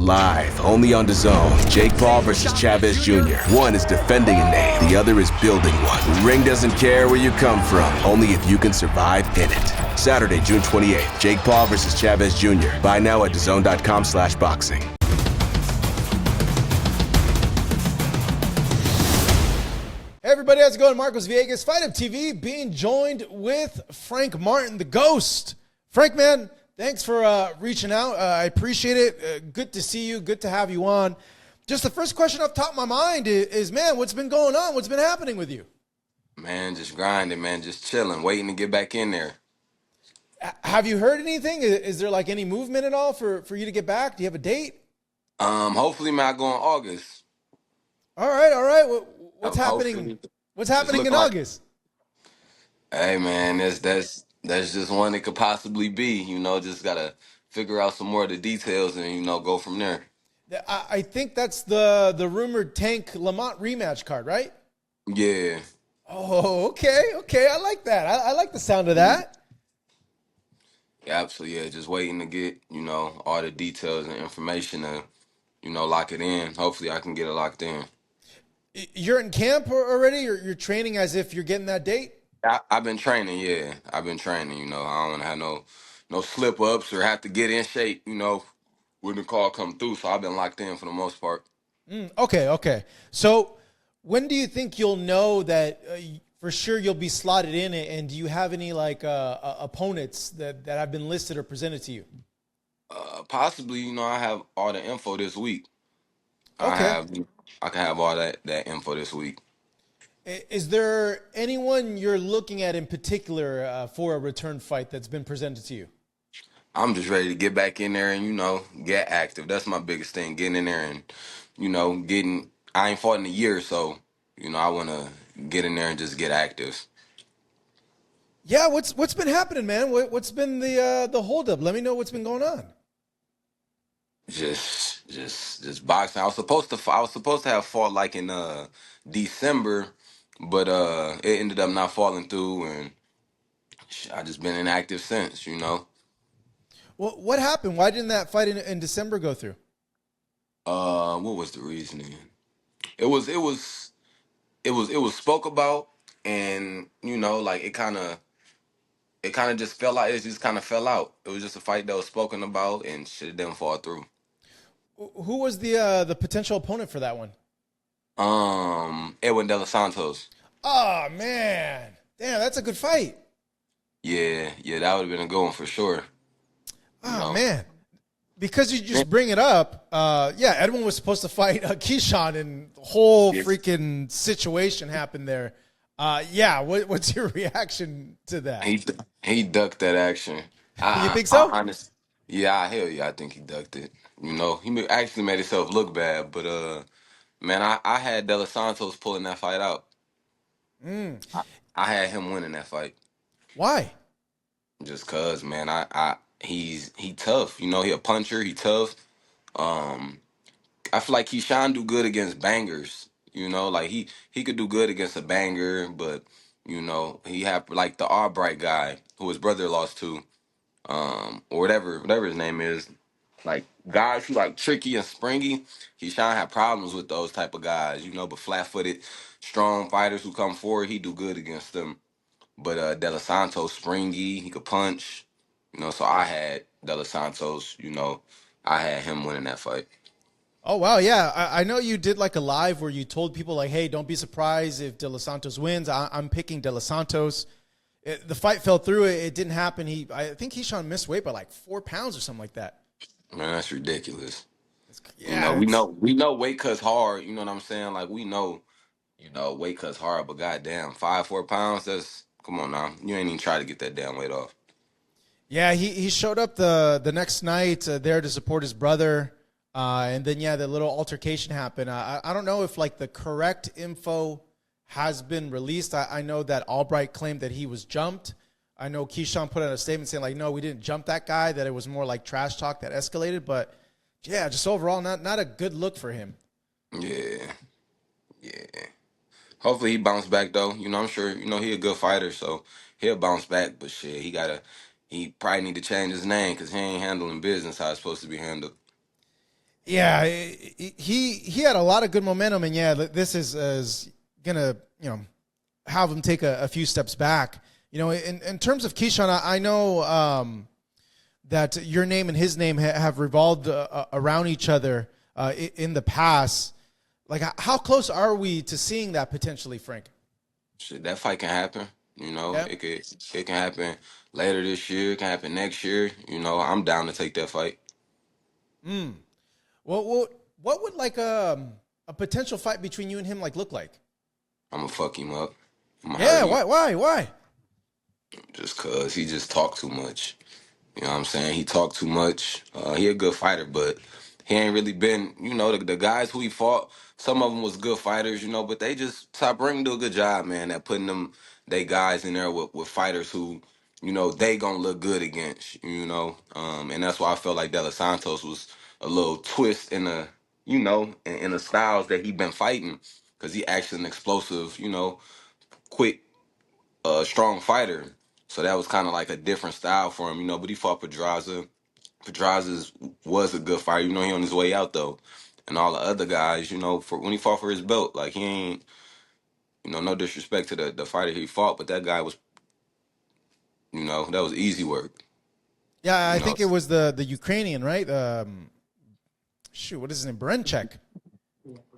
Live, only on DAZN. Jake Paul versus Chavez Jr. One is defending a name, the other is building one. The ring doesn't care where you come from, only if you can survive in it. Saturday, June 28th, Jake Paul versus Chavez Jr. Buy now at DAZN.com/boxing. Hey everybody, how's it going? Marcos Villegas, Fight Up TV, being joined with Frank Martin, the Ghost. Frank, man, thanks for reaching out. I appreciate it. Good to see you. Good to have you on. Just the first question off the top of my mind is, man, what's been going on? What's been happening with you? Man, just grinding, man, just chilling, waiting to get back in there. Have you heard anything? Is there like any movement at all for you to get back? Do you have a date? Hopefully, man, I go in August. All right. What's happening? Hopefully, What's happening in like, August? Hey, man, that's just one it could possibly be. Just gotta figure out some more of the details and go from there. I think that's the rumored Tank Lamont rematch card, right? Yeah. Oh, okay. I like that. I like the sound of that. Yeah, absolutely. Yeah, just waiting to get all the details and information to lock it in. Hopefully, I can get it locked in. You're in camp already? You're training as if you're getting that date? I've been training, yeah. I've been training, I don't want to have no slip ups or have to get in shape, when the call come through. So I've been locked in for the most part. Okay. So when do you think you'll know that for sure you'll be slotted in? And do you have any opponents that have been listed or presented to you? Possibly, I have all the info this week. Okay. I can have all that info this week. Is there anyone you're looking at in particular for a return fight that's been presented to you? I'm just ready to get back in there and, get active. That's my biggest thing, getting in there and, I ain't fought in a year, so, I want to get in there and just get active. Yeah, what's been happening, man? What's been the holdup? Let me know what's been going on. Just boxing. I was supposed to have fought like in December, but it ended up not falling through, and I just been inactive since. Well, what happened? Why didn't that fight in December go through? What was the reasoning? It was spoke about, and like it kind of just fell out. It just kind of fell out. It was just a fight that was spoken about, and shit didn't fall through. Who was the potential opponent for that one? Edwin De Los Santos. Oh man, damn, that's a good fight. Yeah, that would have been a good one for sure. Oh man, because you just bring it up. Edwin was supposed to fight Keyshawn, and the whole freaking situation happened there. What's your reaction to that? He ducked that action. You think so? Hell yeah, I think he ducked it. He actually made himself look bad, but man, I had De Los Santos pulling that fight out. I had him winning that fight. Why? Just cause, man, he tough. He a puncher. He tough. I feel like Keyshawn do good against bangers. Like he could do good against a banger, but he had like the Albright guy who his brother lost to, or whatever his name is. Like guys who like tricky and springy, Keyshawn had problems with those type of guys, but flat-footed, strong fighters who come forward, he do good against them. But De Los Santos springy, he could punch, so I had De Los Santos, I had him winning that fight. Oh wow, yeah. I know you did like a live where you told people like, hey, don't be surprised if De Los Santos wins. I'm picking De Los Santos. The fight fell through. It didn't happen. I think Keyshawn missed weight by like 4 pounds or something like that. Man, that's ridiculous. Yeah, We know weight cuts hard. You know what I'm saying? Like we know, weight cuts hard, but goddamn, 5-4 pounds. Come on now. You ain't even try to get that damn weight off. Yeah, he showed up the next night there to support his brother, and then the little altercation happened. I don't know if like the correct info has been released. I know that Albright claimed that he was jumped. I know Keyshawn put out a statement saying like, no, we didn't jump that guy. That it was more like trash talk that escalated. But yeah, just overall, not a good look for him. Yeah. Hopefully he bounced back though. I'm sure, he a good fighter, so he'll bounce back. But shit, he probably need to change his name because he ain't handling business how it's supposed to be handled. Yeah, he had a lot of good momentum, and yeah, this is gonna have him take a few steps back. In terms of Keyshawn, I know that your name and his name have revolved around each other in the past. Like, how close are we to seeing that potentially, Frank? Shit, that fight can happen. Yeah. It can happen later this year. It can happen next year. I'm down to take that fight. What would like a potential fight between you and him look like? I'm gonna fuck him up. I'm gonna Yeah, hurt him why? just cause he just talked too much. You know what I'm saying? He talked too much. He a good fighter, but he ain't really been, the guys who he fought, some of them was good fighters, but they just Top Rank do a good job, man, at putting they guys in there with fighters who, they gonna look good against, and that's why I felt like De Los Santos was a little twist in the, in the styles that he been fighting, because he actually an explosive, quick strong fighter. So that was kind of like a different style for him, but he fought Pedraza. Pedraza was a good fighter, he on his way out though. And all the other guys, for when he fought for his belt, like he ain't, no disrespect to the fighter he fought, but that guy was, that was easy work. Yeah, I You know, think it was the Ukrainian, right? What is his name? Berenchek.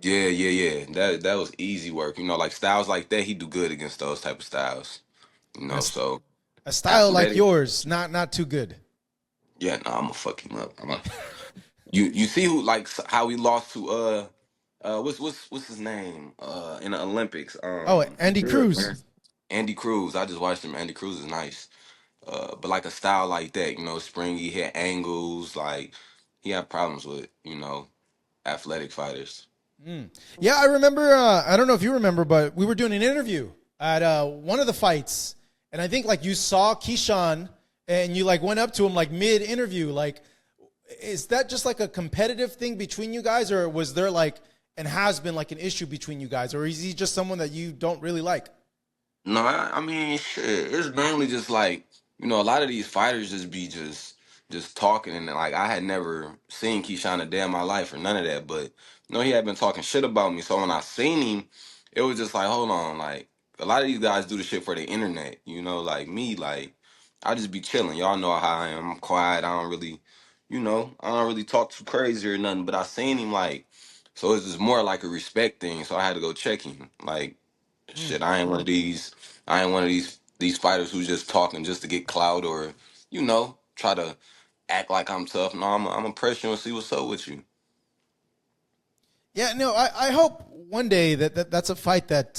yeah. That was easy work. Like styles like that, he do good against those type of styles. A, So a style after like that, yours, not too good. yeah, no, I'm gonna fuck him up. You see who like how he lost to what's his name in the Olympics Oh, Andy Cruz. Andy Cruz. I just watched him. Andy Cruz is nice, but like a style like that, springy, hit angles, like he had problems with athletic fighters. Yeah, I remember. I don't know if you remember, but we were doing an interview at one of the fights, and I think you saw Keyshawn, and you went up to him mid interview. Is that just a competitive thing between you guys, or was there and has been an issue between you guys, or is he just someone that you don't really like? No, I mean, shit. It's mainly just a lot of these fighters just be just talking, and like I had never seen Keyshawn a day in my life or none of that, but he had been talking shit about me. So when I seen him, it was just like, hold on, like a lot of these guys do the shit for the internet, like me, like I just be chilling. Y'all know how I am. I'm quiet. I don't really talk too crazy or nothing. But I seen him so it's just more like a respect thing. So I had to go check him, like. Shit, I ain't one of these. I ain't one of these fighters who's just talking just to get clout or, try to act like I'm tough. No, I'm gonna press you and see what's up with you. Yeah, no, I hope one day that's a fight that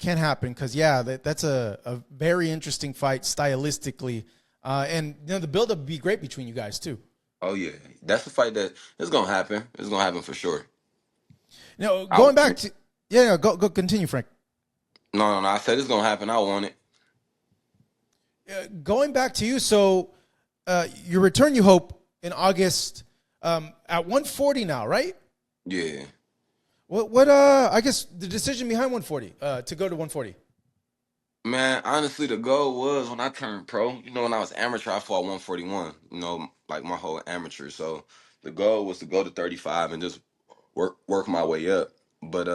can happen, because that's a very interesting fight stylistically, and the build up would be great between you guys too. Oh yeah, that's a fight that it's gonna happen. It's gonna happen for sure. Going back to go continue, Frank. No. I said it's gonna happen. I want it. Going back to you, so your return you hope in August at 140 now, right? Yeah. What I guess the decision behind 140 to go to 140. Man, honestly, the goal was when I turned pro. When I was amateur, I fought 141. Like my whole amateur. So the goal was to go to 35 and just work my way up. But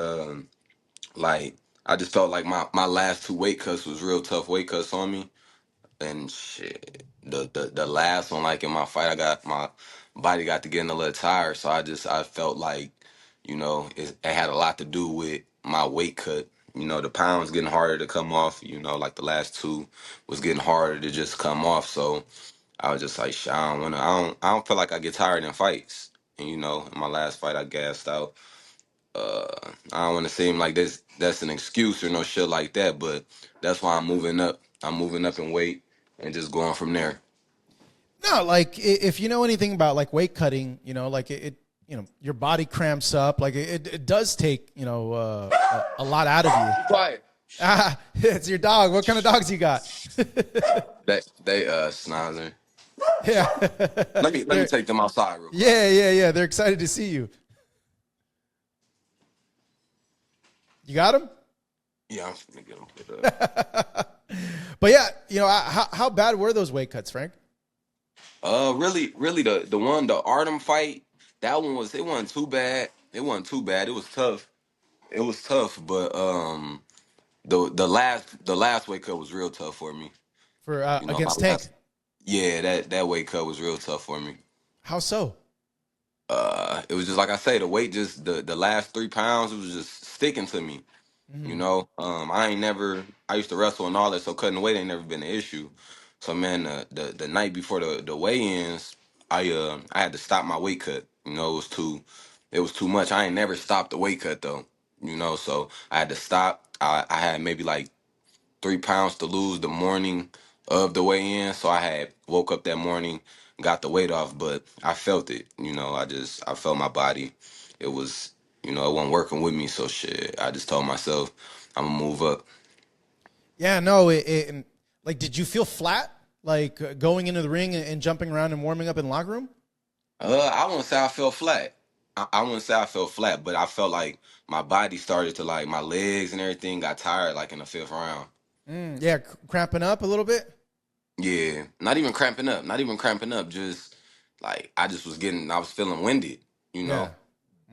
like I just felt like my last two weight cuts was real tough weight cuts on me, and shit. The last one, like in my fight, my body got to getting a little tired, so I felt like it had a lot to do with my weight cut. The pounds getting harder to come off. Like the last two was getting harder to just come off. So I was just like, shit, I don't wanna. I don't feel like I get tired in fights. And in my last fight, I gassed out. I don't want to seem like that's an excuse or no shit like that, but that's why I'm moving up. I'm moving up in weight and just going from there. No, if you know anything about weight cutting, it your body cramps up. It does take a lot out of you. Quiet. It's your dog. What kind of dogs you got? They schnauzing. Yeah. Let me take them outside real quick. Yeah. They're excited to see you. You got him? Yeah, I'm gonna get them put up. But how bad were those weight cuts, Frank? Really the one, the Artem fight, That one was, it wasn't too bad. It wasn't too bad. It was tough. It was tough, but the last weight cut was real tough for me. for You know, my against Tank? last yeah, that weight cut was real tough for me. How so? It was just like I say, the weight just the last 3 pounds, it was just sticking to me. You Mm. know, I used to wrestle and all that, so cutting weight ain't never been an issue. So man, the night before the weigh-ins, I had to stop my weight cut. You know, it was too much. I ain't never stopped the weight cut though. You know, so I had to stop. I had maybe like 3 pounds to lose the morning of the weigh-in, so I had woke up that morning, got the weight off, but I felt it. You know, I felt my body. It was, it wasn't working with me, so shit. I just told myself I'm gonna move up. Yeah, no. And, like, did you feel flat, like going into the ring and jumping around and warming up in the locker room? I wouldn't say I felt flat. I wouldn't say I felt flat, but I felt like my body started to, like, my legs and everything got tired, like in the fifth round. Yeah, cramping up a little bit. Yeah, not even cramping up, not even cramping up. Just like I was feeling winded. You Yeah. know,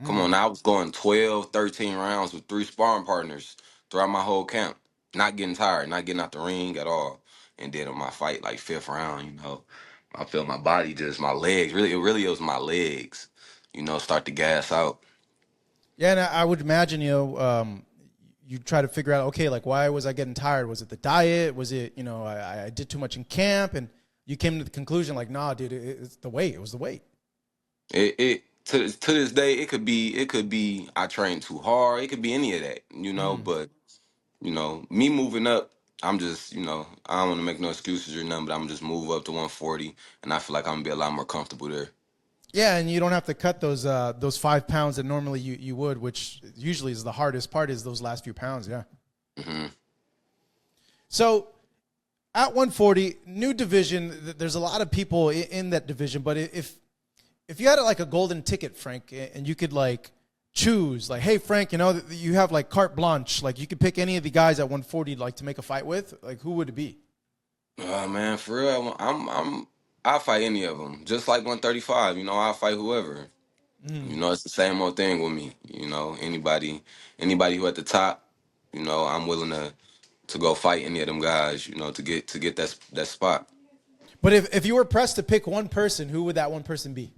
come on, I was going 12, 13 rounds with 3 sparring partners throughout my whole camp, not getting tired, not getting out the ring at all. And then on my fight, like fifth round, I felt my body, just my legs. Really, it was my legs. Start to gas out. Yeah, and I would imagine, you try to figure out, okay, like, why was I getting tired? Was it the diet? Was it, I did too much in camp? And you came to the conclusion, like, nah, dude, it's the weight. It was the weight. It to this day, it could be I trained too hard. It could be any of that. Mm. But me moving up, I'm just, I don't want to make no excuses or nothing, but I'm just move up to 140, and I feel like I'm gonna be a lot more comfortable there. Yeah, and you don't have to cut those 5 pounds that normally you would, which usually is the hardest part, is those last few pounds. Yeah. Hmm. So at 140, new division, there's a lot of people in that division. But if you had like a golden ticket, Frank, and you could like choose, like, hey, Frank, you have like carte blanche, like you could pick any of the guys at 140 like to make a fight with, like who would it be? Man, for real, I'll fight any of them. Just like 135, I'll fight whoever. Mm. It's the same old thing with me. Anybody who at the top, I'm willing to go fight any of them guys. To get that spot. But if you were pressed to pick one person, who would that one person be?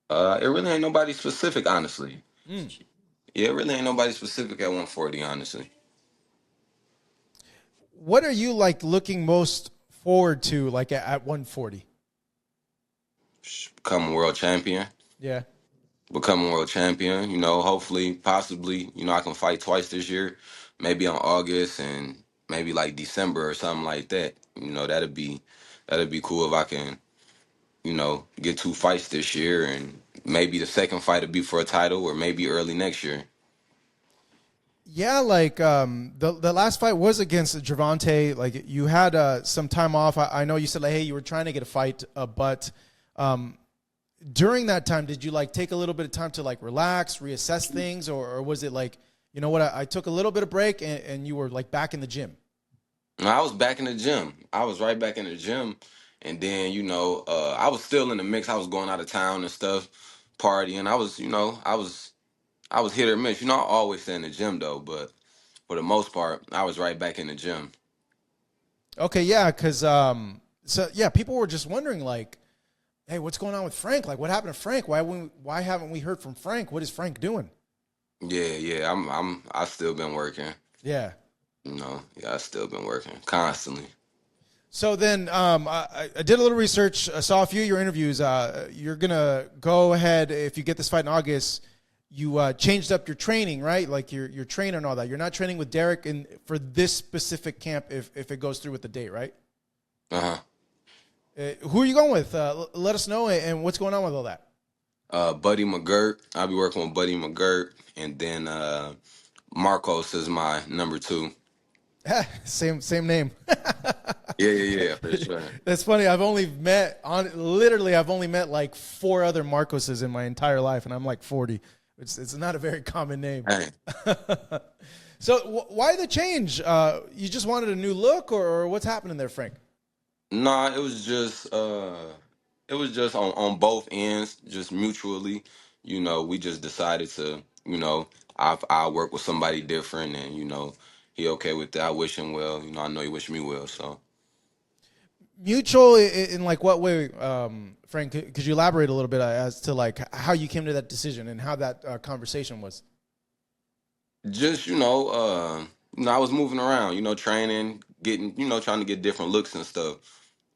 It really ain't nobody specific, honestly. Mm. Yeah, it really ain't nobody specific at 140, honestly. What are you like looking most forward to, like at 140? Become a world champion. Yeah. Become a world champion. Hopefully, possibly, I can fight twice this year. Maybe on August and maybe like December or something like that. That'd be cool if I can, get 2 fights this year, and maybe the second fight would be for a title, or maybe early next year. Yeah, like the last fight was against Gervonta. Like you had some time off. I know you said, like, hey, you were trying to get a fight, but during that time, did you like take a little bit of time to like relax, reassess things, or was it like, you know what, I took a little bit of break and you were like back in the gym? No, I was back in the gym. I was right back in the gym, and then I was still in the mix. I was going out of town and stuff, partying. I was hit or miss. I always stay in the gym though, but for the most part, I was right back in the gym. Okay, yeah, because so yeah, people were just wondering like, hey, what's going on with Frank? Like, what happened to Frank? Why haven't we heard from Frank? What is Frank doing? Yeah. I still been working. Yeah. Yeah, I still been working constantly. So then I did a little research. I saw a few of your interviews. You're going to go ahead, if you get this fight in August, you changed up your training, right? Like your trainer and all that. You're not training with Derek for this specific camp if it goes through with the date, right? Uh-huh. Who are you going with? Let us know, and what's going on with all that. Buddy McGirt. I'll be working with Buddy McGirt, and then Marcos is my number 2. Same name. Yeah, for sure. That's funny. I've only met like 4 other Marcoses in my entire life, and I'm like 40. It's not a very common name. Hey. So why the change? You just wanted a new look, or what's happening there, Frank? Nah, it was just on both ends, just mutually. we just decided to, I work with somebody different, and he okay with that. I wish him well. I know he wish me well. So Mutual in like what way, Frank? Could you elaborate a little bit as to like how you came to that decision and how that conversation was? just I was moving around, training, getting, trying to get different looks and stuff,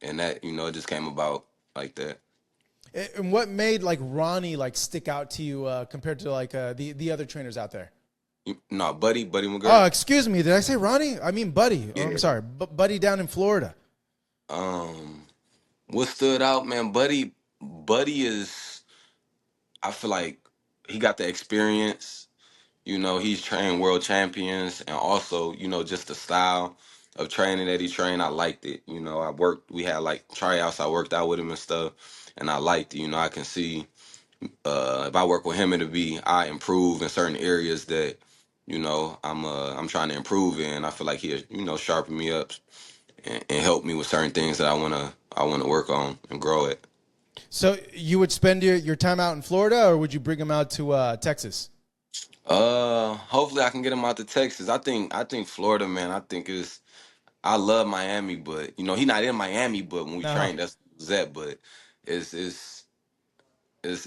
and that it just came about like that. And what made like Ronnie like stick out to you compared to like the other trainers out there? No, Buddy Oh, McGirt. excuse me. Did I say Ronnie? I mean Buddy. Oh, Yeah. I'm sorry, Buddy down in Florida. Um, what stood out, man? Buddy is. I feel like he got the experience. He's trained world champions, and also, just the style of training that he trained. I liked it. We had like tryouts. I worked out with him and stuff, and I liked it. I can see if I work with him, I improve in certain areas that, I'm trying to improve in. I feel like he, sharpen me up and help me with certain things that I wanna work on and grow it. So you would spend your time out in Florida, or would you bring him out to Texas? Hopefully I can get him out to Texas. I think Florida, man. I love Miami, but he not in Miami. But when we No, train, that's that. But it's it's it's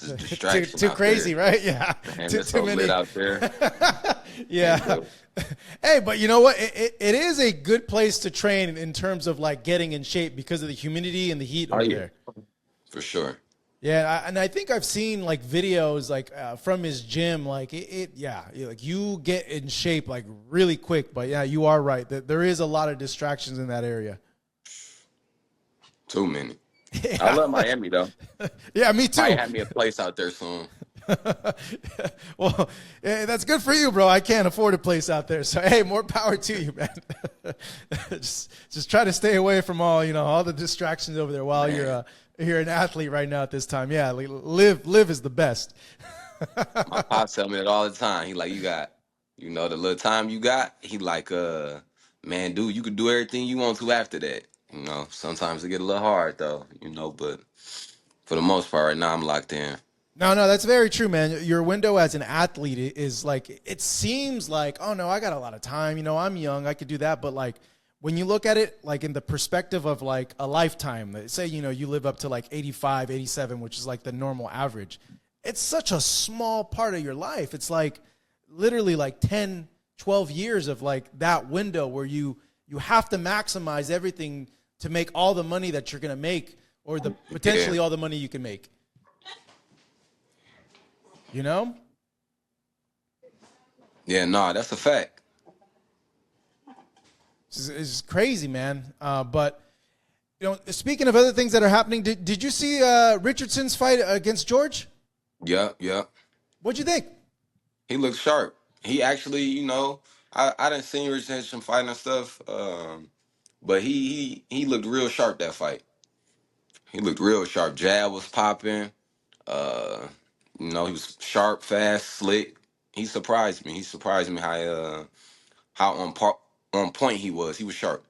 a too distraction too out there, crazy, right? Yeah, man. too It's so too lit many. out there. Can't Yeah. do it. Hey, but you know what? It is a good place to train in terms of like getting in shape because of the humidity and the heat Oh over yeah, there. for sure. Yeah, and I think I've seen like videos like from his gym. Like yeah, like you get in shape like really quick. But yeah, you are right that there is a lot of distractions in that area. Too many. I Yeah, love Miami though. yeah, me Might too. have me a place out there soon. Well, that's good for you, bro. I can't afford a place out there, so hey, more power to you, man. just try to stay away from all the distractions over there while Man, you're an athlete right now at this time. Yeah, live is the best. my pops tell me that all the time. He like, you got, the little time you got. He like, man, dude, you could do everything you want to after that. Sometimes it get a little hard though. But for the most part, right now I'm locked in. No, that's very true, man. Your window as an athlete is like, it seems like, oh no, I got a lot of time. I'm young, I could do that. But like, when you look at it, like in the perspective of like a lifetime, say, you live up to like 85, 87, which is like the normal average. It's such a small part of your life. It's like literally like 10, 12 years of like that window where you have to maximize everything to make all the money that you're going to make or the Yeah, potentially all the money you can make, you know? yeah, nah, that's a fact. It's crazy, man. But speaking of other things that are happening, did you see Richardson's fight against George? Yeah, yeah. What'd you think? He looks sharp. He actually, I didn't see Richardson fighting and stuff. But he looked real sharp that fight. He looked real sharp. Jab was popping. Uh, he was sharp, fast, slick. He surprised me. He surprised me how on point he was. He was sharp.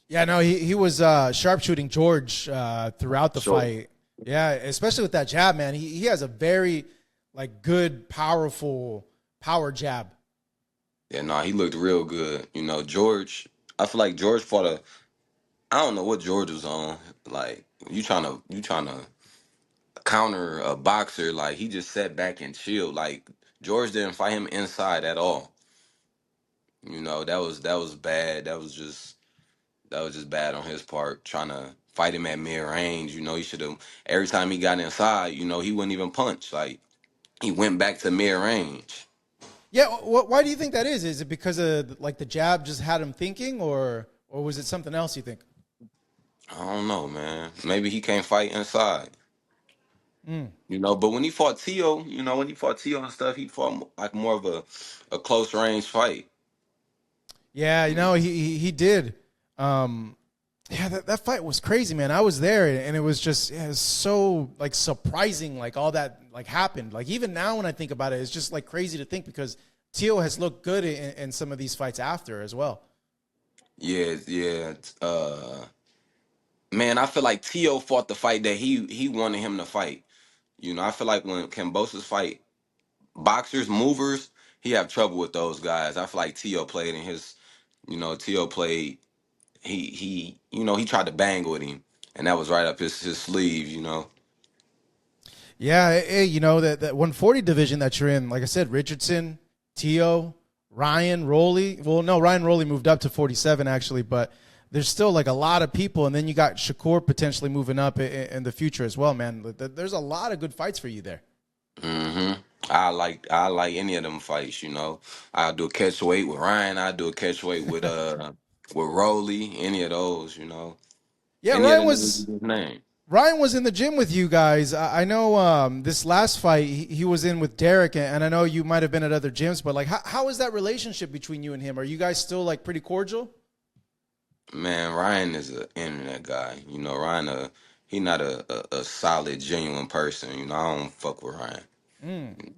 Yeah, no, he was sharpshooting George throughout the Sure. fight. Yeah, especially with that jab, man. He has a very like good, powerful power jab. Yeah, nah, he looked real good. George. I feel like George fought a. I don't know what George was on. Like you trying to counter a boxer. Like he just sat back and chilled. Like George didn't fight him inside at all. That was bad. That was just bad on his part. Trying to fight him at mid range. He should have. Every time he got inside, he wouldn't even punch. Like he went back to mid range. Yeah, why do you think that is? Is it because of like the jab just had him thinking, or was it something else you think? I don't know, man. Maybe he can't fight inside. But when he fought Tio and stuff, he fought like more of a close range fight. Yeah, he did. Um, yeah, that fight was crazy, man. I was there, and it was just it was so like surprising, like all that like happened. Like even now when I think about it, it's just like crazy to think because Tio has looked good in some of these fights after as well. Yeah, yeah. Man, I feel like Tio fought the fight that he wanted him to fight. You know, I feel like when Kambosos fight boxers, movers, he have trouble with those guys. I feel like Tio played in his, you know, Tio played. He tried to bang with him, and that was right up his sleeve. You know. Yeah, you know, that 140 division that you're in, like I said, Richardson, Tio, Ryan, Rolly. Well, no, Ryan Rolly moved up to 47 actually, but there's still like a lot of people, and then you got Shakur potentially moving up in the future as well, man. There's a lot of good fights for you there. hmm I like any of them fights. You know, I'll do a catch weight with Ryan. I'll do a catch weight with Rolly. Any of those. You know, Yeah, any of the niggas you just named. Ryan was in the gym with you guys. I know this last fight he was in with Derek, and I know you might have been at other gyms, but like, how is that relationship between you and him? Are you guys still like pretty cordial? Man, Ryan is an internet guy. You know, Ryan, he not a solid, genuine person. You know, I don't fuck with Ryan. Mm.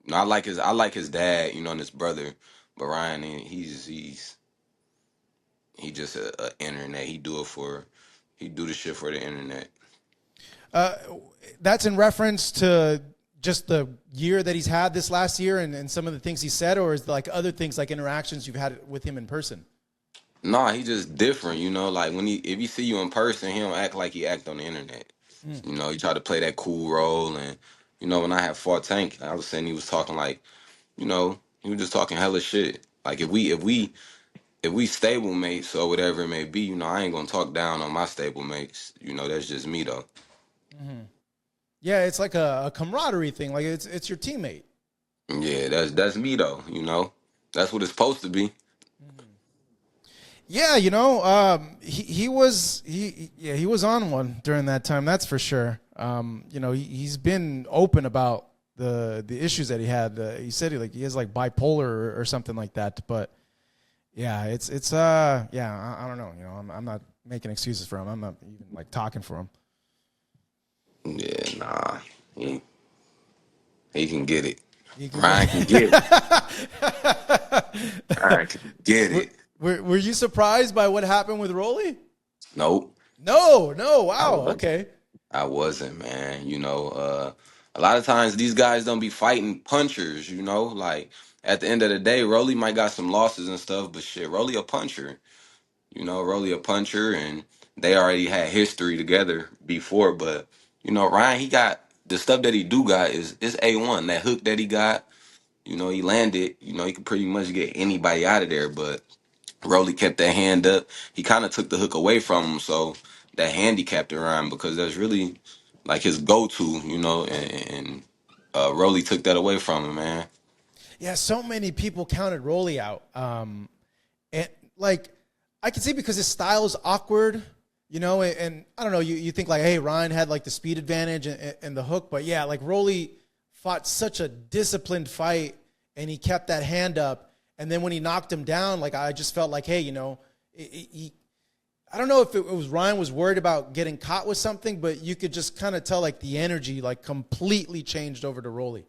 No, I like his dad. You know, and his brother, but Ryan, he just a internet. He do the shit for the internet. Uh, that's in reference to just the year that he's had this last year and some of the things he said, or is there like other things like interactions you've had with him in person? Nah, he just different. You know, like if he see you in person, he don't act like he act on the internet. Mm. You know, he try to play that cool role, and you know, when I had fought Tank, I was saying he was talking like, you know, he was just talking hella shit. Like if we stable mates or whatever it may be, you know, I ain't gonna talk down on my stable mates. You know, that's just me though. Hmm. Yeah, it's like a camaraderie thing. Like it's your teammate. Yeah, that's me though. You know, that's what it's supposed to be. Yeah, you know, he was he was on one during that time. That's for sure. You know, he's been open about the issues that he had. He said he has like bipolar or something like that. But yeah, it's yeah, I don't know. You know, I'm not making excuses for him. I'm not even like talking for him. Yeah, nah, he can get it. He can Ryan can get it. Ryan can get were, it. were you surprised by what happened with Rolly? Nope, No. I Wow. wasn't. Okay. I wasn't, man. You know, a lot of times these guys don't be fighting punchers. You know, like at the end of the day, Rolly might got some losses and stuff, but shit, Rolly a puncher. You know, Rolly a puncher, and they already had history together before. But you know, Ryan, he got the stuff that he do got is A1. That hook that he got, you know, he landed. You know, he could pretty much get anybody out of there. But Rolly kept that hand up. He kind of took the hook away from him, so that handicapped Ryan because that's really like his go-to. You know, and Rolly took that away from him, man. Yeah, so many people counted Rolly out. And like I can see because his style is awkward, you know, and I don't know, you think like, hey, Ryan had like the speed advantage and the hook, but yeah, like Rolly fought such a disciplined fight and he kept that hand up. And then when he knocked him down, like I just felt like, hey, you know, I don't know if it was Ryan was worried about getting caught with something, but you could just kind of tell like the energy like completely changed over to Rolly.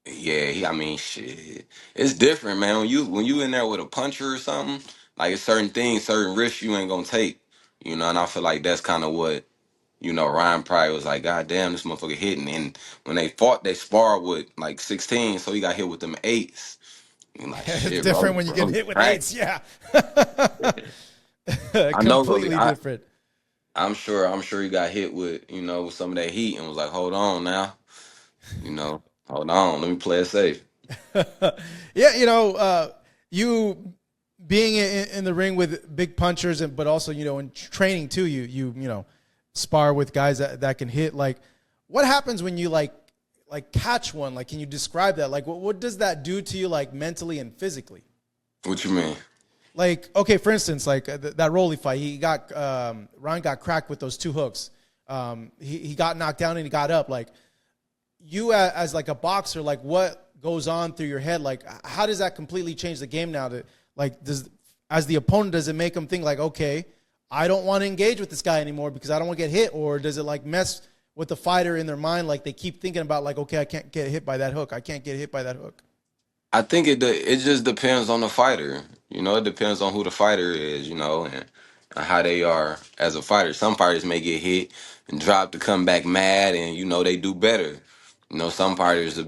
Yeah, I mean, shit, it's different, man. When you in there with a puncher or something, like it's certain things, certain risks you ain't gonna take, you know. And I feel like that's kind of what Ryan probably was like, God damn, this motherfucker hitting. And when they fought, they sparred with like 16, so he got hit with them eights. And like, It's shit, different bro, when you get bro, hit with right? eights, yeah. I know, Completely different. I'm sure he got hit with with some of that heat and was like, hold on now, hold on, let me play it safe. Yeah, you know, you being in the ring with big punchers, but also, you know, in training too, you know, spar with guys that can hit. Like, what happens when you like catch one? Like, can you describe that? Like, what does that do to you, like mentally and physically? What you mean? Like, okay, for instance, like that Rolly fight, Ryan got cracked with those two hooks. He got knocked down and he got up. Like, you as like a boxer, like what goes on through your head? Like, how does that completely change the game now? As the opponent, does it make them think like, okay, I don't want to engage with this guy anymore because I don't want to get hit? Or does it like mess with the fighter in their mind? Like they keep thinking about like, okay, I can't get hit by that hook. I can't get hit by that hook. I think it just depends on the fighter. It depends on who the fighter is. And and how they are as a fighter. Some fighters may get hit and drop to come back mad, and they do better. Some fighters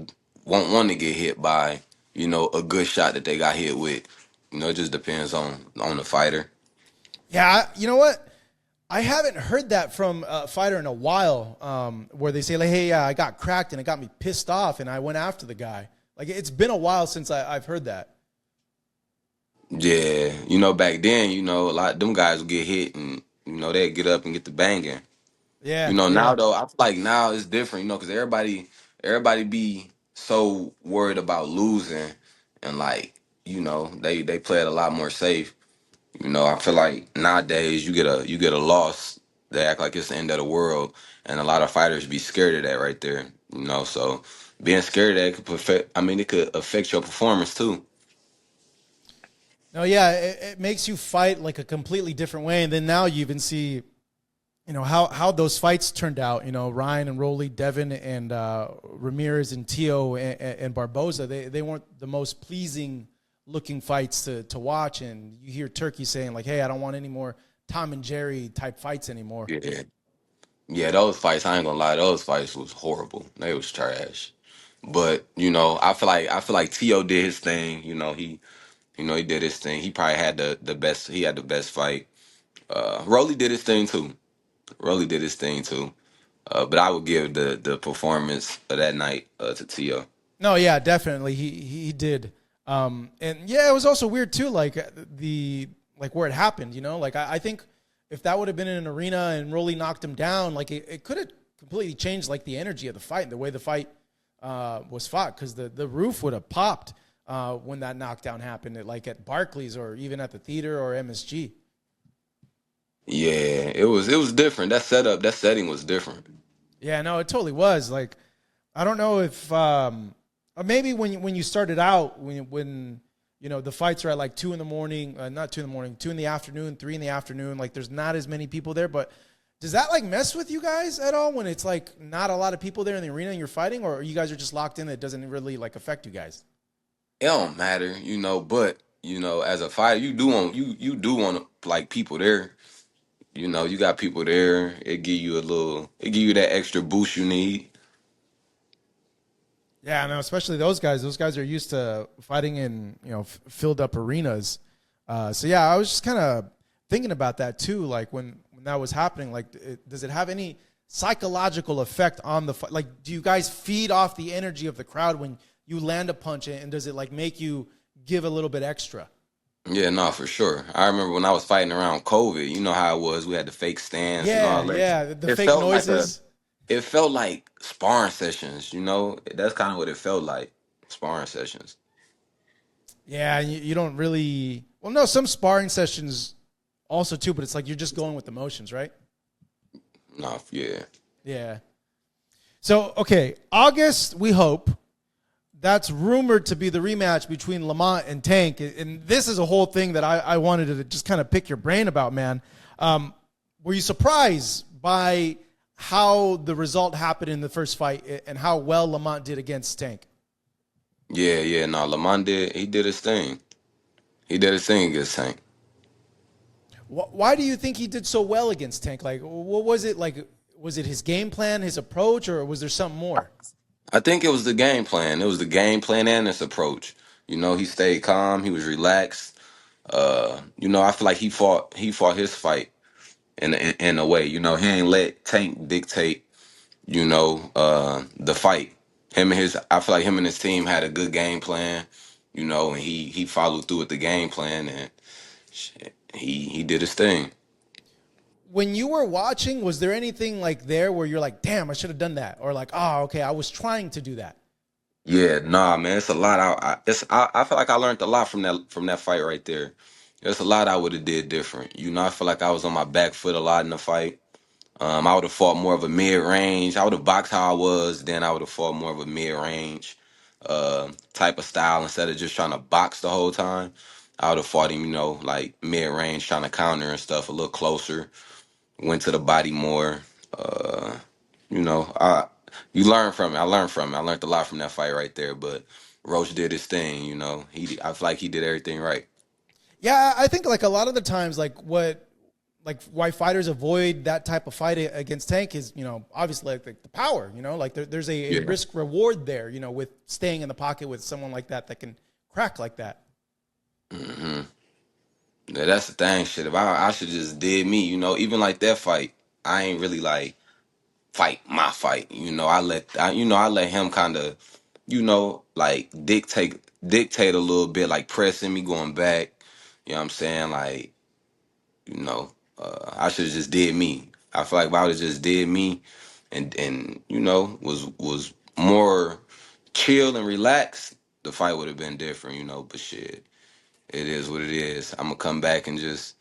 won't want to get hit by a good shot that they got hit with. It just depends on the fighter. Yeah, you know what? I haven't heard that from a fighter in a while, where they say, like, hey, I got cracked and it got me pissed off and I went after the guy. Like, it's been a while since I've heard that. Yeah, back then, a lot of them guys would get hit and they'd get up and get the banging. Yeah, Now yeah. though, I feel like now it's different, because everybody be so worried about losing, and like, they play it a lot more safe. I feel like nowadays you get a loss, they act like it's the end of the world, and a lot of fighters be scared of that right there. So being scared of that it could affect your performance too. No, yeah, it makes you fight like a completely different way. And then now you even see, how those fights turned out. Ryan and Rolly, Devin and Ramirez and Tio and Barboza, they weren't the most pleasing looking fights to watch. And you hear Turkey saying, like, hey, I don't want any more Tom and Jerry type fights anymore. Yeah, yeah, those fights, I ain't gonna lie, those fights was horrible. They was trash. But I feel like Tio did his thing. He did his thing. He probably had the best. He had the best fight. Rolly did his thing too. Rolly did his thing too. But I would give the performance of that night to Tio. No, yeah, definitely. He did. And yeah, it was also weird too, like where it happened, Like I think if that would have been in an arena and Rolly knocked him down, like it could have completely changed like the energy of the fight and the way the fight was fought, because the roof would have popped when that knockdown happened, like at Barclays or even at the theater or MSG. Yeah, it was different. That setting was different. Yeah, no, it totally was. Like, I don't know if maybe when you started out, when the fights are at like 2 in the morning, not 2 in the morning, 2 in the afternoon, 3 in the afternoon, like there's not as many people there. But does that like mess with you guys at all when it's like not a lot of people there in the arena and you're fighting, or you guys are just locked in? It doesn't really like affect you guys. It don't matter, but as a fighter, you do want like people there. You got people there. It give you that extra boost you need. Yeah, no, especially those guys. Those guys are used to fighting in filled up arenas. So yeah, I was just kind of thinking about that too. Like when that was happening, like does it have any psychological effect on the fight? Like, do you guys feed off the energy of the crowd when you land a punch, and does it like make you give a little bit extra? Yeah, no, for sure. I remember when I was fighting around COVID. You know how it was. We had the fake stands and Yeah, all that. yeah, the It fake felt like a. noises. It felt like sparring sessions. That's kind of what it felt like. Sparring sessions. Yeah, you don't really. Well, no, some sparring sessions also too, but it's like you're just going with the motions, right? No, yeah. Yeah. So, okay, August, we hope. That's rumored to be the rematch between Lamont and Tank. And this is a whole thing that I wanted to just kind of pick your brain about, man. Were you surprised by how the result happened in the first fight and how well Lamont did against Tank? Yeah, yeah. No, Lamont did his thing. He did his thing against Tank. Why do you think he did so well against Tank? Like, what was it like? Was it his game plan, his approach, or was there something more? I think it was the game plan. It was the game plan and his approach. He stayed calm. He was relaxed. I feel like he fought his fight in a way. He ain't let Tank dictate. The fight. I feel like him and his team had a good game plan. And he followed through with the game plan, and shit, he did his thing. When you were watching, was there anything like there where you're like, damn, I should have done that? Or like, oh, okay, I was trying to do that. Yeah, nah, man, it's a lot. I feel like I learned a lot from that fight right there. There's a lot I would have did different. I feel like I was on my back foot a lot in the fight. I would have fought more of a mid range. I would have boxed how I was. Then I would have fought more of a mid range type of style instead of just trying to box the whole time. I would have fought him, like mid range, trying to counter and stuff, a little closer. Went to the body more. Uh, you know, I you learn from it. I learned from it. I learned a lot from that fight right there. But Roach did his thing. I feel like he did everything right. Yeah, I think like a lot of the times, like what like why fighters avoid that type of fight against Tank is, obviously like the power, like there's a risk reward there, with staying in the pocket with someone like that can crack like that. Mm-hmm. Yeah, that's the thing. Shit, if I should just did me, even like that fight, I ain't really like fight my fight. I let him kind of, like dictate a little bit, like pressing me, going back. You know what I'm saying? Like, I should have just did me. I feel like if I would have just did me, and was more chill and relaxed, the fight would have been different. But shit, it is what it is. I'm gonna come back and just,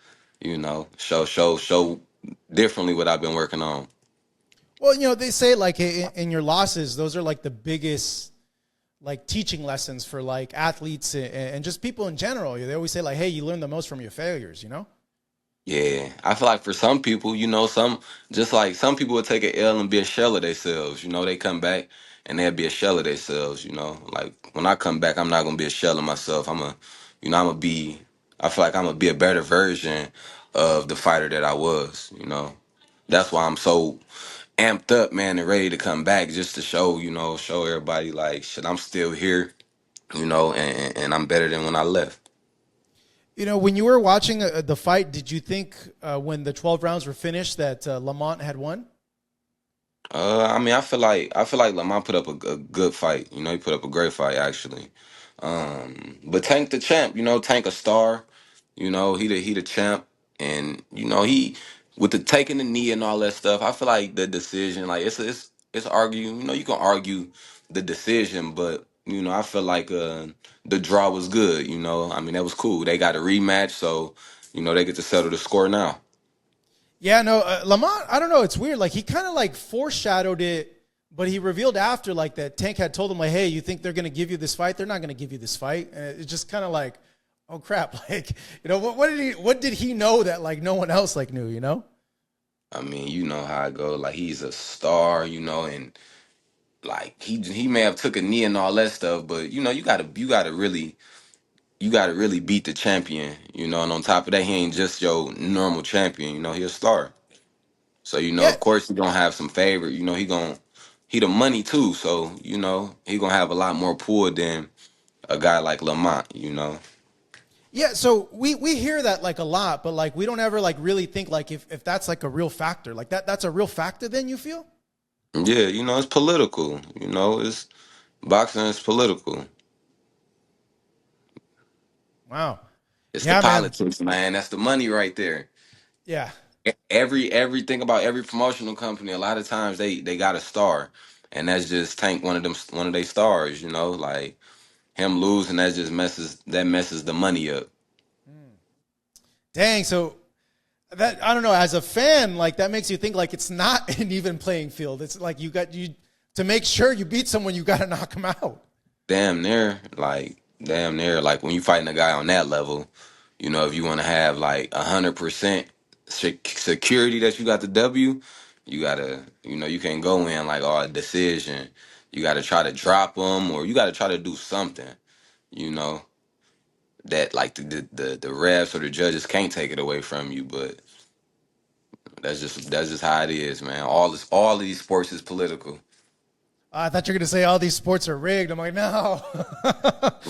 show differently what I've been working on. Well, they say like in your losses, those are like the biggest like teaching lessons for like athletes and just people in general. They always say like, hey, you learn the most from your failures, Yeah, I feel like for some people, some people would take an L and be a shell of themselves. They come back and they'll be a shell of themselves. Like when I come back, I'm not gonna be a shell of myself. I'm gonna be. I feel like I'm gonna be a better version of the fighter that I was. That's why I'm so amped up, man, and ready to come back just to show everybody like shit. I'm still here, and I'm better than when I left. When you were watching the fight, did you think when the 12 rounds were finished that Lamont had won? I feel like Lamont put up a good fight. He put up a great fight actually. But Tank the champ, Tank a star. He the champ, and he with the taking the knee and all that stuff. I feel like the decision, like it's argue. You can argue the decision, but I feel like the draw was good. That was cool. They got a rematch, so they get to settle the score now. Yeah, no, Lamont, I don't know. It's weird. Like he kind of like foreshadowed it, but he revealed after like that Tank had told him like, hey, you think they're going to give you this fight? They're not going to give you this fight. And it's just kind of like, oh crap. Like, what did he know that like no one else like knew, You know how it go. Like he's a star, and like he may have took a knee and all that stuff, but you gotta really beat the champion, and on top of that, he ain't just your normal champion, he a star. So Yeah. of course he gonna have some favor, he the money too, so he gonna have a lot more pull than a guy like Lamont. Yeah, so we hear that like a lot, but like we don't ever like really think like if that's like a real factor. Like that's a real factor then you feel? Yeah, it's political, it's boxing is political. Wow. It's the Yeah, man. politics, man. That's the money right there. Yeah. Everything about every promotional company, a lot of times they got a star, and that's just Tank one of their stars. Like him losing, that messes the money up. Dang, so that I don't know, as a fan, like that makes you think like it's not an even playing field. It's like you to make sure you beat someone, you got to knock them out. Damn near, like when you fighting a guy on that level, if you want to have like 100% security that you got the W, you gotta, you can't go in like a decision. You gotta try to drop them, or you gotta try to do something, you know, that like the refs or the judges can't take it away from you. But that's just how it is, man. All of these sports is political. I thought you were going to say all these sports are rigged. I'm like, no.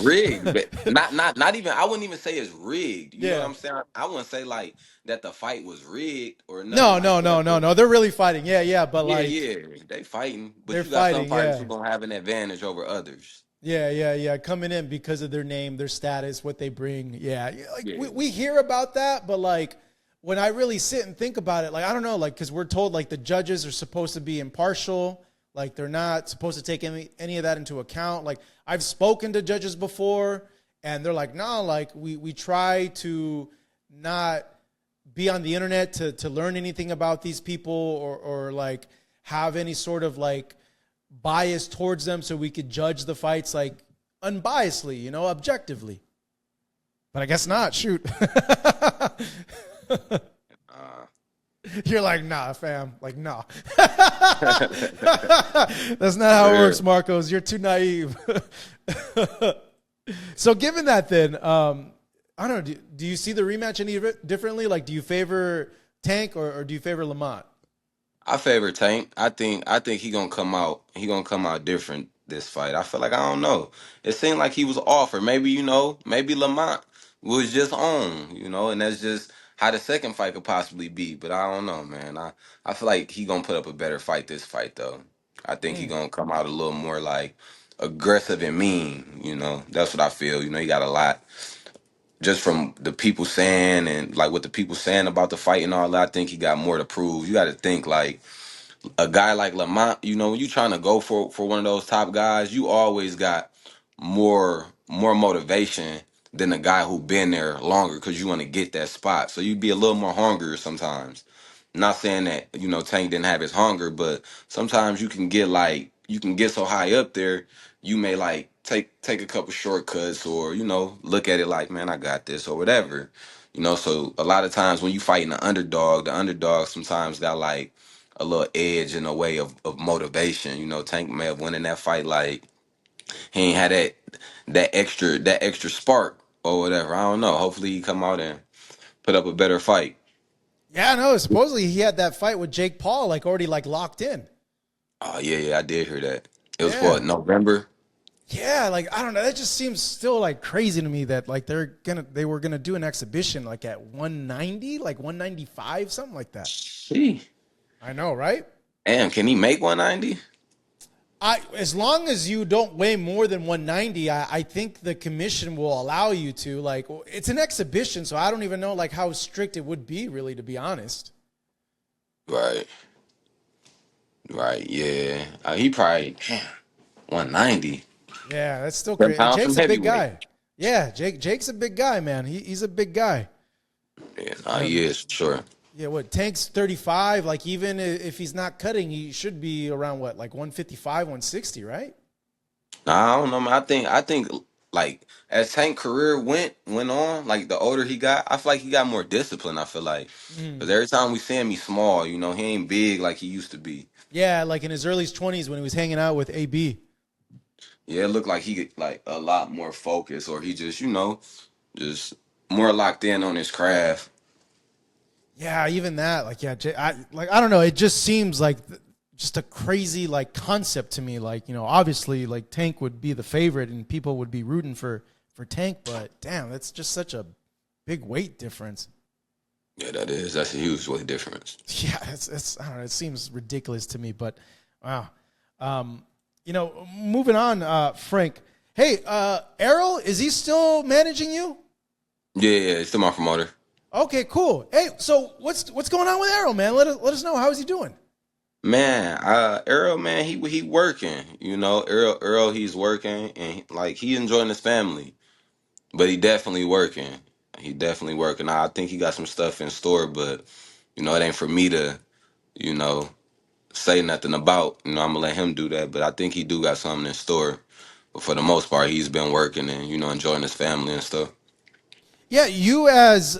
Rigged, but not even. I wouldn't even say it's rigged. You know what Yeah. I'm saying? I wouldn't say like that the fight was rigged or nothing No, like no, no, that. no, But no. They're really fighting. Yeah, yeah. But yeah, like, yeah, they fighting. But they're you got some fighting. fighters who Yeah. gonna have an advantage over others. Yeah, yeah, yeah. Coming in because of their name, their status, what they bring. Yeah. Like Yeah, we hear about that, but like when I really sit and think about it, like, I don't know, like, because we're told like the judges are supposed to be impartial. Like they're not supposed to take any of that into account. Like I've spoken to judges before and they're like, no, like we try to not be on the internet to learn anything about these people or like have any sort of like bias towards them so we could judge the fights like unbiasedly, objectively. But I guess not. Shoot. You're like, nah, fam. Like, nah. That's not how it works, Marcos. You're too naive. So given that then, I don't know, do you see the rematch any differently? Like, do you favor Tank, or do you favor Lamont? I favor Tank. I think he gonna come out. He gonna come out different this fight. I feel like I don't know. It seemed like he was off, or maybe maybe Lamont was just on, and that's just how the second fight could possibly be. But I don't know, man. I feel like he gonna put up a better fight this fight though. I think he Mm. gonna come out a little more like aggressive and mean. That's what I feel. He got a lot just from the people saying and like what the people saying about the fight and all that. I think he got more to prove. You got to think like a guy like Lamont, when you trying to go for one of those top guys, you always got more motivation than a guy who been there longer because you want to get that spot. So you be a little more hungrier sometimes. Not saying that Tank didn't have his hunger, but sometimes you can get so high up there, you may like take a couple shortcuts or look at it like, man, I got this or whatever. So a lot of times when you fighting the underdog sometimes got like a little edge in a way of motivation. Tank may have won in that fight like he ain't had that extra spark or whatever. I don't know. Hopefully he come out and put up a better fight. Yeah, no. Supposedly he had that fight with Jake Paul like already like locked in. Oh yeah, I did hear that. It was for Yeah. November. Yeah, like I don't know. That just seems still like crazy to me that like they were gonna do an exhibition like at 190, like 195, something like that. Gee. I know, right? Damn, can he make 190? As long as you don't weigh more than 190, I think the commission will allow you to. Like, it's an exhibition, so I don't even know like how strict it would be, really, to be honest. Right. Right, yeah. He probably 190. Yeah, that's still 10 crazy. And pounds from Jake's a big heavyweight. guy. Yeah, Jake's a big guy, man. He's a big guy. Yeah, Um, he is for sure. yeah, what Tank's 35. Like even if he's not cutting, he should be around what, like 155, 160, right? Nah, I don't know, man. I think like as Tank career went on, like the older he got, I feel like he got more discipline. I feel like Mm. because every time we see him, he's small. He ain't big like he used to be. Yeah, like in his early 20s when he was hanging out with AB. Yeah, it looked like he get like a lot more focused, or he just more locked in on his craft. Yeah, even that, like, yeah, I don't know. It just seems like just a crazy like concept to me. Like, obviously, like Tank would be the favorite, and people would be rooting for Tank. But damn, that's just such a big weight difference. Yeah, that's a huge weight difference. Yeah, it's I don't know. It seems ridiculous to me, but wow. Moving on, Frank. Hey, Errol, is he still managing you? Yeah, he's still my promoter. Okay, cool. Hey, so what's going on with Errol, man? Let us know. How is he doing? Man, Errol, man, he working. Errol, he's working, and like he enjoying his family, but he definitely working. He definitely working. I think he got some stuff in store, but it ain't for me to you know say nothing about. I'm gonna let him do that, but I think he do got something in store. But for the most part, he's been working and enjoying his family and stuff. Yeah, you as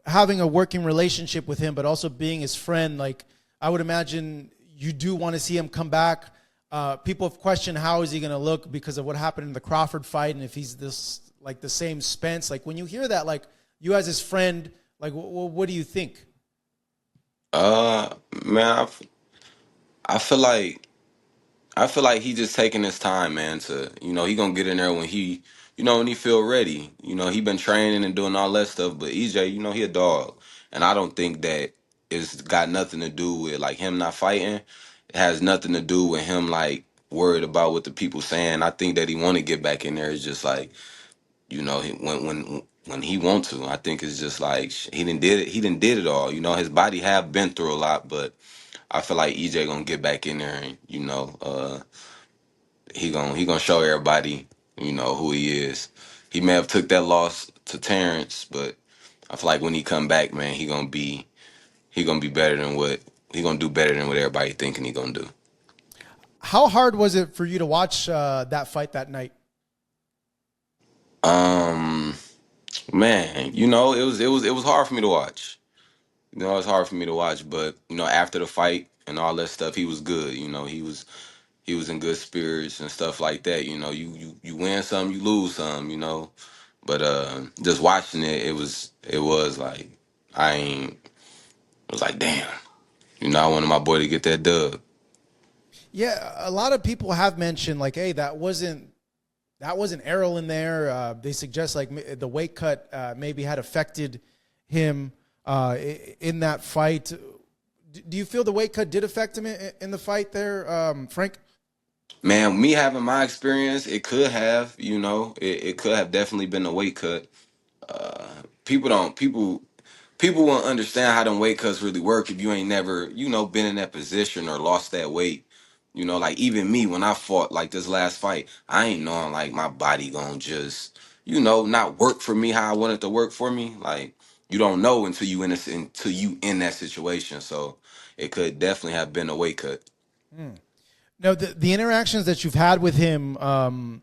having a working relationship with him, but also being his friend. Like, I would imagine you do want to see him come back. People have questioned how is he going to look because of what happened in the Crawford fight, and if he's this like the same Spence. Like, when you hear that, like you as his friend, like what do you think? Man, I feel like he just taking his time, man. To he gonna get in there when he feel ready. He been training and doing all that stuff. But EJ, he a dog, and I don't think that it's got nothing to do with like him not fighting. It has nothing to do with him like worried about what the people saying. I think that he want to get back in there. It's just like when he want to. I think it's just like he didn't did it. He didn't did it all. His body have been through a lot, but I feel like EJ gonna get back in there and he gonna show everybody who he is. He may have took that loss to Terrence, but I feel like when he come back, man, he gonna be better than what he gonna do better than what everybody thinking he gonna do. How hard was it for you to watch that fight that night? Um, Man, it was hard for me to watch. It's hard for me to watch, but after the fight and all that stuff, he was good. He was in good spirits and stuff like that. You win some, you lose some. But just watching it, it was like I ain't. It was like, damn, I wanted my boy to get that dub. Yeah, a lot of people have mentioned like, hey, that wasn't Errol in there. They suggest like the weight cut maybe had affected him in that fight. Do you feel the weight cut did affect him in the fight there, Frank? Man, me having my experience, it could have, it could have definitely been a weight cut. People don't people won't understand how them weight cuts really work if you ain't never, been in that position or lost that weight. Like even me when I fought like this last fight, I ain't knowing like my body gonna just, not work for me how I want it to work for me. Like you don't know until you in that situation. So it could definitely have been a weight cut. No, the interactions that you've had with him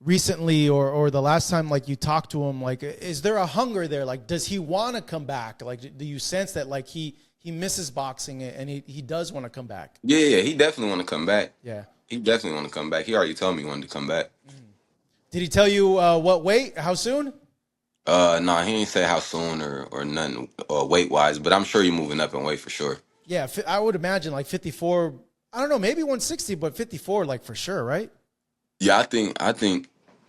recently or the last time like you talked to him, like is there a hunger there? Like does he want to come back? Like do you sense that like he misses boxing and he does want to come back? Yeah, he definitely want to come back. Yeah. He definitely want to come back. He already told me he wanted to come back. Did he tell you what weight? How soon? No, he ain't say how soon or nothing weight wise, but I'm sure you're moving up in weight for sure. Yeah, I would imagine like 54. I don't know, maybe 160, but 54, like for sure, right? Yeah, I think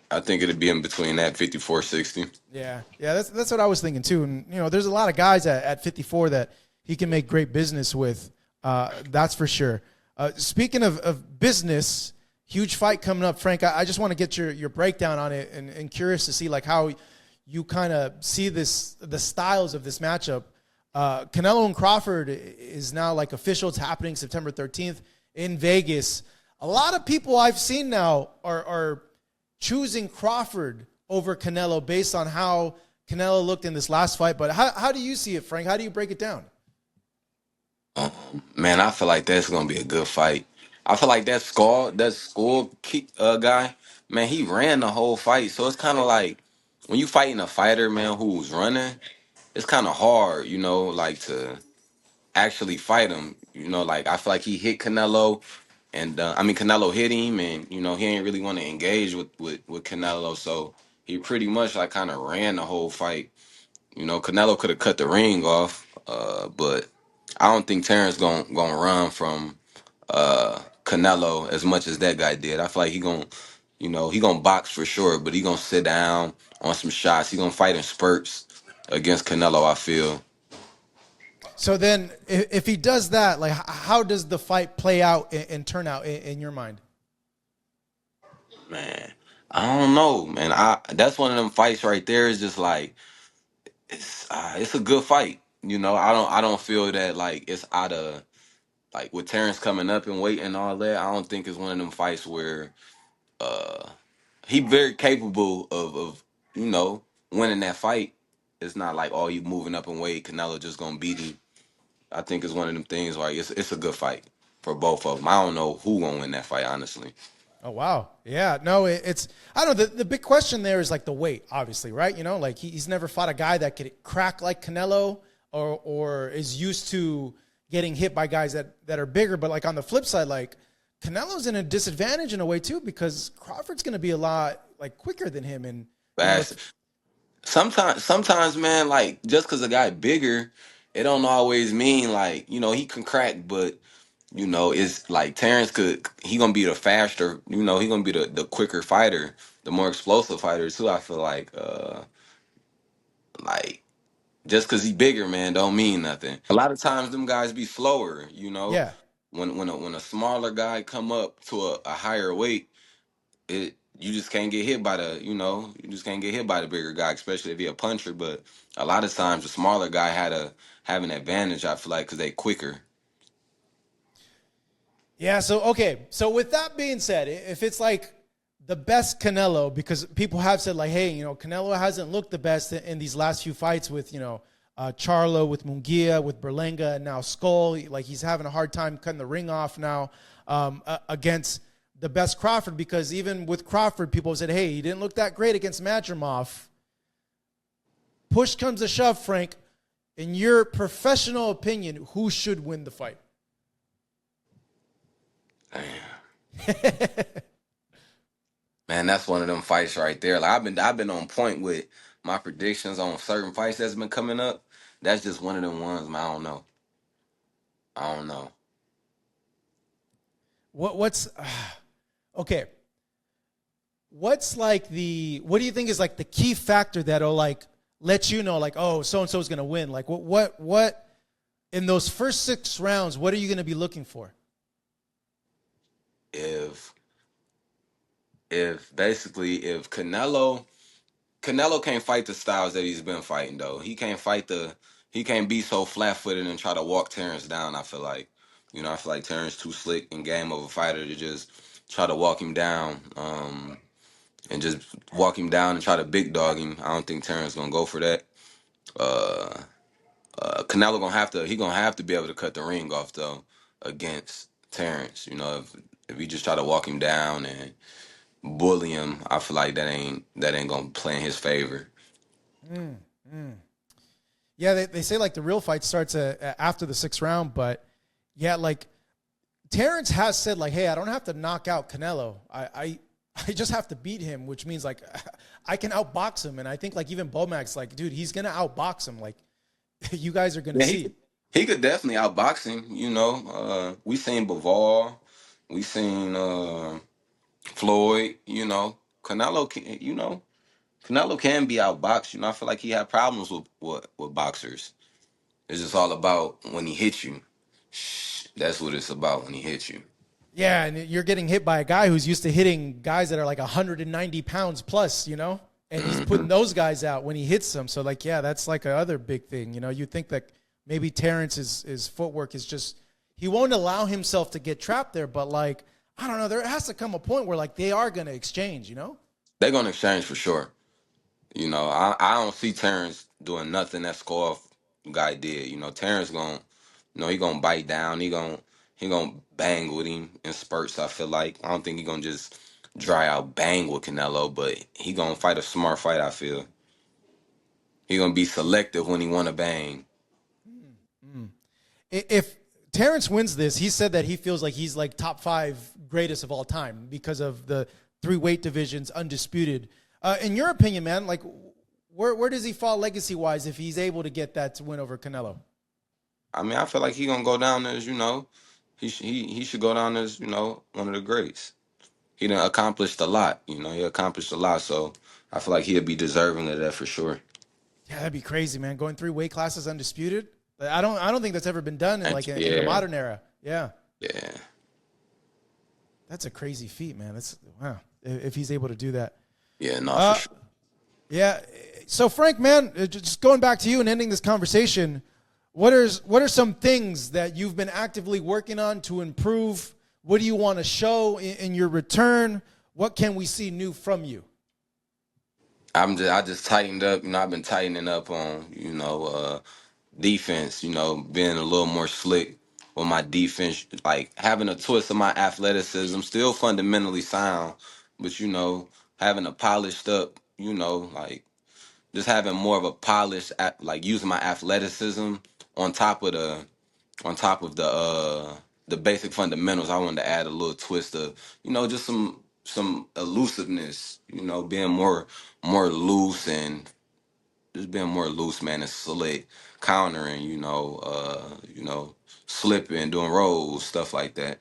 it'd be in between that 54-60. Yeah, that's what I was thinking too. And there's a lot of guys at 54 that he can make great business with. That's for sure. Speaking of business, huge fight coming up, Frank. I just want to get your breakdown on it, and curious to see like how you kind of see the styles of this matchup. Canelo and Crawford is now like official. It's happening September 13th in Vegas. A lot of people I've seen now are choosing Crawford over Canelo based on how Canelo looked in this last fight. But how do you see it, Frank? How do you break it down? Man, I feel like that's gonna be a good fight. I feel like that skull guy, man, he ran the whole fight. So it's kind of like when you fighting a fighter, man, who's running, it's kind of hard, like to actually fight him. Like I feel like he hit Canelo, and I mean Canelo hit him, and he ain't really want to engage with Canelo, so he pretty much like kind of ran the whole fight. Canelo could have cut the ring off, but I don't think Terrence gonna run from Canelo as much as that guy did. I feel like he gonna box for sure, but he gonna sit down on some shots. He gonna fight in spurts against Canelo. I feel. So then, if he does that, like how does the fight play out and turn out in your mind? Man, I don't know, man. That's one of them fights right there. Is just like it's a good fight. I don't feel that like it's out of like with Terrence coming up and weight and all that. I don't think it's one of them fights where uh he very capable of winning that fight. It's not like oh you moving up in weight, Canelo just gonna beat him. I think it's one of them things like it's a good fight for both of them. I don't know who gonna win that fight honestly. Oh wow, yeah, no, it's I don't know. The big question there is like the weight, obviously, right? Like he's never fought a guy that could crack like Canelo, or is used to getting hit by guys that are bigger. But like on the flip side, like Canelo's in a disadvantage in a way too because Crawford's going to be a lot like quicker than him, and Fast. Sometimes, man, like just because a guy bigger, it don't always mean like he can crack, but it's like Terrence he gonna be the faster, he gonna be the quicker fighter, the more explosive fighter too. I feel like just because he bigger, man, don't mean nothing. A lot of times them guys be slower, yeah. when a smaller guy come up to a higher weight, you just can't get hit by you just can't get hit by the bigger guy, especially if he a puncher. But a lot of times the smaller guy have an advantage. I feel like because they quicker. Yeah, so okay. So with that being said, if it's like the best Canelo, because people have said like, hey, Canelo hasn't looked the best in these last few fights with, Charlo, with Munguia, with Berlanga, and now Skull. Like he's having a hard time cutting the ring off now against the best Crawford, because even with Crawford, people said, hey, he didn't look that great against Madrimov. Push comes to shove, Frank. In your professional opinion, who should win the fight? Man, that's one of them fights right there. Like I've been on point with my predictions on certain fights that's been coming up. That's just one of them ones, man. I don't know. I don't know. What's okay? What's like what do you think is like the key factor that'll like let you know like, oh, so and so is gonna win? Like what in those first 6 rounds, what are you gonna be looking for? If basically Canelo can't fight the styles that he's been fighting though. He can't be so flat footed and try to walk Terrence down, I feel like. I feel like Terrence too slick and game of a fighter to just try to walk him down. And just walk him down and try to big dog him. I don't think Terrence gonna go for that. Uh, Canelo gonna have to be able to cut the ring off though against Terrence. If he just try to walk him down and bully him, I feel like that ain't gonna play in his favor. Yeah, they say like the real fight starts after the 6th round, but yeah, like Terrence has said like, hey, I don't have to knock out Canelo. I just have to beat him, which means like I can outbox him. And I think like even Bomac's like, dude, he's gonna outbox him. Like you guys are gonna see. He could definitely outbox him. We seen Bivol, we seen Floyd. Canelo can be outboxed. I feel like he had problems with boxers. It's just all about when he hits you. That's what it's about when he hits you. Yeah, and you're getting hit by a guy who's used to hitting guys that are like 190 pounds plus, and he's putting those guys out when he hits them. So, like, yeah, that's like another big thing. You think that maybe Terrence's footwork is just he won't allow himself to get trapped there. But, like, I don't know, there has to come a point where, like, they are going to exchange, They're going to exchange for sure. I don't see Terrence doing nothing that Scarf guy did. Terrence he gonna bite down. He gonna bang with him in spurts. I feel like I don't think he gonna just dry out bang with Canelo, but he gonna fight a smart fight. I feel he gonna be selective when he wanna bang. If Terrence wins this, he said that he feels like he's like top 5 greatest of all time because of the 3 weight divisions undisputed. In your opinion, man, like where does he fall legacy wise if he's able to get that win over Canelo? I mean, I feel like he gonna go down as he should go down as one of the greats. He done accomplished a lot. He accomplished a lot, so I feel like he'll be deserving of that for sure. Yeah, that'd be crazy, man. Going 3 weight classes undisputed. I don't think that's ever been done in the modern era. Yeah. Yeah. That's a crazy feat, man. That's wow. If he's able to do that. Yeah, no, for sure. Yeah. So Frank, man, just going back to you and ending this conversation, what are some things that you've been actively working on to improve? What do you want to show in your return? What can we see new from you? I just tightened up. I've been tightening up on defense. Being a little more slick with my defense, like having a twist of my athleticism, still fundamentally sound, but having a polished up, like just having more of a polished, like using my athleticism on top of the basic fundamentals. I wanted to add a little twist of just some elusiveness, being more loose and just being more loose, man, and slick, countering, slipping, doing rolls, stuff like that.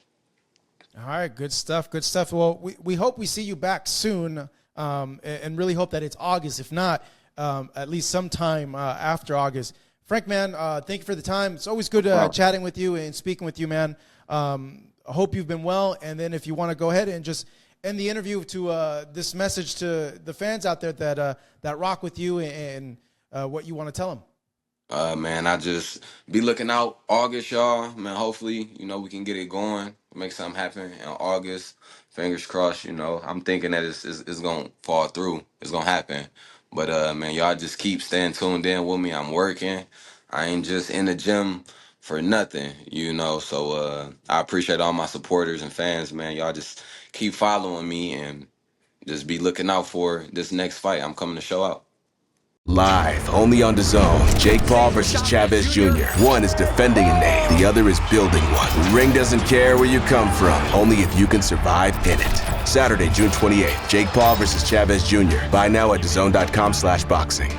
All right, good stuff, good stuff. Well, we hope we see you back soon, and really hope that it's August. If not, at least sometime after August. Frank, man, thank you for the time. It's always good chatting with you and speaking with you, man. I hope you've been well. And then if you want to go ahead and just end the interview to this message to the fans out there that rock with you and what you want to tell them. Man, I just be looking out August, y'all. Man, hopefully, we can get it going, make something happen in August. Fingers crossed, I'm thinking that it's going to fall through. It's going to happen. But, man, y'all just keep staying tuned in with me. I'm working. I ain't just in the gym for nothing, So I appreciate all my supporters and fans, man. Y'all just keep following me and just be looking out for this next fight. I'm coming to show out. Live, only on DAZN. Jake Paul versus Chavez Jr. One is defending a name, the other is building one. The ring doesn't care where you come from, only if you can survive in it. Saturday, June 28th, Jake Paul versus Chavez Jr. Buy now at DAZN.com/boxing.